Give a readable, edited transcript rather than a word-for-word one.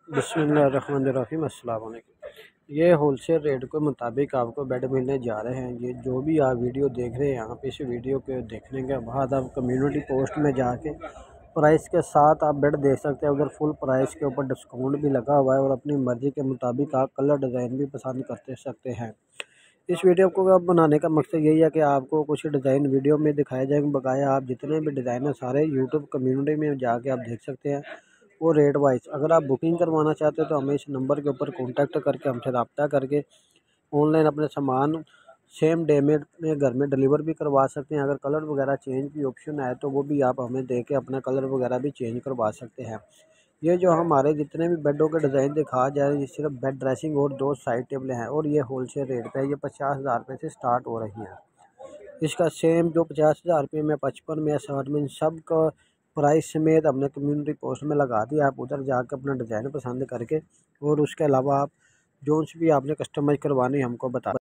बिस्मिल्लाहिर्रहमानिर्रहीम अस्सलाम वालेकुम। ये होलसेल रेट के मुताबिक आपको बेड मिलने जा रहे हैं। ये जो भी आप वीडियो देख रहे हैं यहाँ पे, इस वीडियो के देखने के बाद आप कम्युनिटी पोस्ट में जाके प्राइस के साथ आप बेड देख सकते हैं। उधर फुल प्राइस के ऊपर डिस्काउंट भी लगा हुआ है और अपनी मर्ज़ी के मुताबिक आप कलर डिज़ाइन भी पसंद करते सकते हैं। इस वीडियो को अब बनाने का मकसद यही है कि आपको कुछ डिज़ाइन वीडियो में दिखाए जाएंगे, बकाया आप जितने भी डिज़ाइन हैं सारे यूट्यूब कम्युनिटी में जाके आप देख सकते हैं। वो रेट वाइज अगर आप बुकिंग करवाना चाहते हो तो हमें इस नंबर के ऊपर कॉन्टैक्ट करके हमसे रब्ता करके ऑनलाइन अपने सामान सेम डे में घर में डिलीवर भी करवा सकते हैं। अगर कलर वगैरह चेंज भी ऑप्शन है तो वो भी आप हमें दे के अपना कलर वगैरह भी चेंज करवा सकते हैं। ये जो हमारे जितने भी बेडों के डिज़ाइन दिखा जा रहे हैं, ये सिर्फ बेड ड्रेसिंग और 2 साइड टेबलें हैं और ये होलसेल रेट पे है। ये 50,000 रुपये से स्टार्ट हो रही हैं। इसका सेम जो 50,000 रुपये में, 55 में, 60 में, इन सब का प्राइस समेत हमने कम्युनिटी पोस्ट में लगा दिया। आप उधर जाकर अपना डिज़ाइन पसंद करके और उसके अलावा आप जो भी आपने कस्टमाइज़ करवानी हमको बता